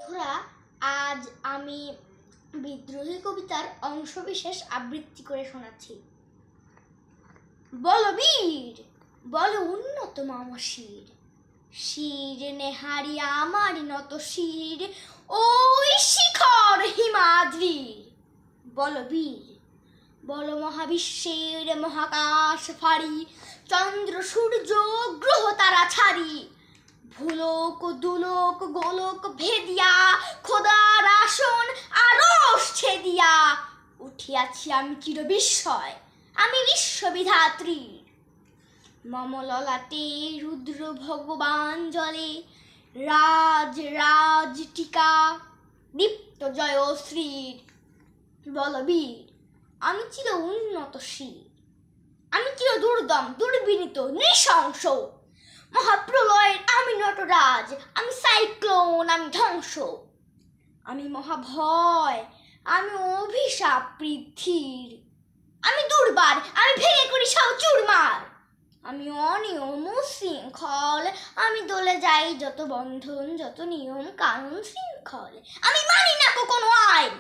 বন্ধুরা, আজ আমি বিদ্রোহী কবিতার অংশবিশেষ আবৃত্তি করে শোনাচ্ছি। বল বীর, বল উন্নত মম শির, শির নেহারি আমার নত শির, ওই শিখর হিমাদ্রির। বল বীর, বল মহাবিশ্বের মহাকাশ ফাড়ি, চন্দ্র সূর্য গ্রহ তারা ছাড়ি, ভুলোক দুলোক গোলোক ভেদিয়া, খোদার আসন আরশ ছেদিয়া, উঠিয়াছি আমি চির বিস্ময়, আমি বিশ্ববিধাত্রীর। মম ললাটে রুদ্র ভগবান জলে, রাজ রাজ টিকা দীপ্ত জয়শ্রীর। বলবীর, আমি চির উন্নত শির, আমি চির দুর্দম দুর্বিনীত নৃশংস, মহাপ্রলয়ের আমি নটরাজ, আমি সাইক্লোন, আমি ধ্বংস, আমি মহাভয়, আমি অভিশাপ পৃথিবীর, আমি দুর্বার, আমি ভেঙে করি সব চুরমার, আমি অনিয়ম শৃঙ্খল, আমি দলে যাই যত বন্ধন যত নিয়ম কানুন শৃঙ্খল, আমি মানি না কোনো আইন,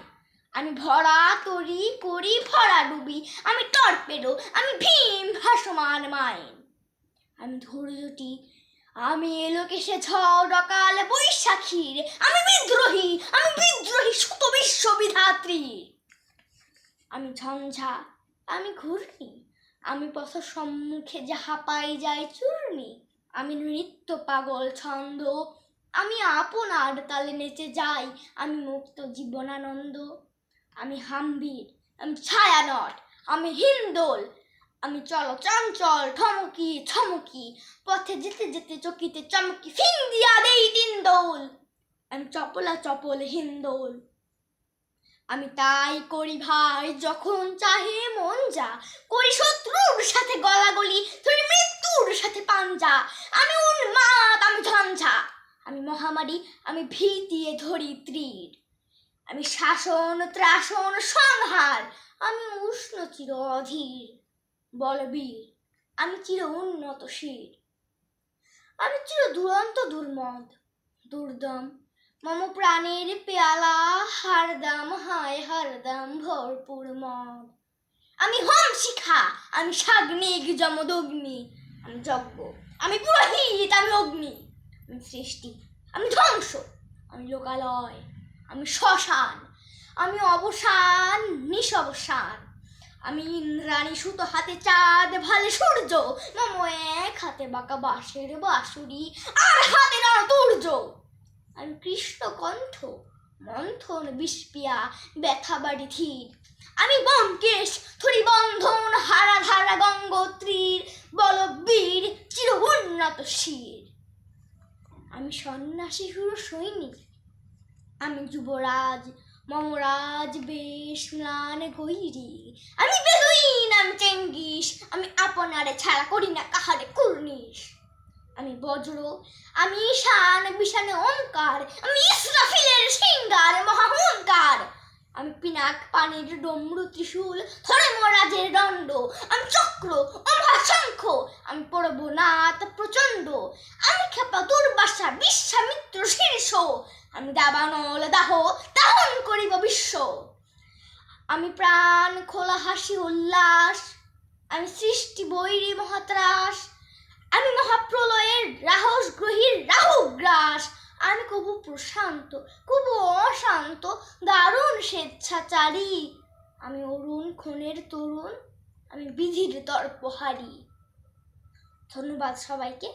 আমি ভরা তরি করি ভরা ডুবি, আমি টর্পেডো, আমি ভীম ভাসমান মাইন, আমি ধৈর্যটি, আমি এলোকেশে ঝড় অকাল বৈশাখীর, আমি বিদ্রোহী সুত বিশ্ববিধাত্রীর। আমি ঝঞ্ঝা, আমি ঘূর্ণি, আমি পথ সম্মুখে যাহা পাই যাই চূর্ণি, আমি নৃত্য পাগল ছন্দ, আমি আপনার তালে নেচে যাই, আমি মুক্ত জীবনানন্দ, আমি হাম্বির, আমি ছায়ানট, আমি হিন্দোল, আমি চলো চঞ্চল ঠমকি ছমকি, পথে যেতে যেতে চকিতে চমকি ফিং দিয়া দেই তিন দৌল, আমি চপলা চপল হিন্দোল। আমি তাই করি ভাই যখন চাহে মন যা, করি শত্রুর সাথে গলাগলি, ধরি মৃত্যুর সাথে পাঞ্জা, আমি উন্মাদ, আমি ঝঞ্ঝা, আমি মহামারী, আমি ভীতিয়ে ধরি তীর, আমি শাসন ত্রাসন সংহার, আমি উষ্ণ চির অধীর। বলবীর, আমি চির উন্নত শির, আমি চির দুরন্ত দুর্মদ দুর্দম, মম প্রাণের পেয়ালা হারদাম হায় হারদাম ভরপুর মদ, আমি হোম শিখা, আমি সাগ্নিক যমদগ্নি, আমি যজ্ঞ, আমি পুরোহিত, আমি অগ্নি, আমি সৃষ্টি, আমি ধ্বংস, আমি লোকালয়, আমি শ্মশান, আমি অবসান নিঃসবসান, আমি ইন্দ্রাণী সুতো হাতে চাঁদ ভালে সূর্য, মম এক হাতে বাঁকা বাঁশের বাঁশুরি আর হাতে নরতুর্য, আমি কৃষ্ণ কণ্ঠ মন্থন বিষপিয়া ব্যথা বাড়ি ধীর, আমি ব্যোমকেশ থরি বন্ধন হারা ধারা গঙ্গোত্রীর। বলবীর, চির উন্নত শির, আমি সন্ন্যাসী হুর সৈনিক, আমি যুবরাজ মমরাজ বেশ ম্লান গৈরি, আমি বেদুইন, আমি চেঙ্গিস, আমি আপনারে ছাড়া করি না কাহারে কুর্নিশ, আমি বজ্র, আমি ঈশান বিষানে ওঙ্কার, আমি ইসরাফিলের সিঙ্গার মহাহুঙ্কার, আমি পিনাক পানির ডমরু ত্রিশূল ধরে মহারাজের দণ্ড, আমি চক্র অমহাশঙ্খ, আমি পরবনাথ প্রচণ্ড, আমি ক্ষেপা দুর্বাসা বিশ্বামিত্র শীর্ষ, আমি দাবানল দাহ দাহন করিব বিশ্ব, আমি প্রাণ খোলা হাসি উল্লাস, আমি সৃষ্টি বৈরী মহাত্রাস, আমি মহাপ্রলয়ের রাহস গ্রহীর রাহুগ্রাস, আমি কবু প্রশান্ত কবু অশান্ত দারুণ স্বেচ্ছাচারী, আমি অরুণ ক্ষণের তরুণ, আমি বিধির দর্পহারী। ধন্যবাদ সবাইকে।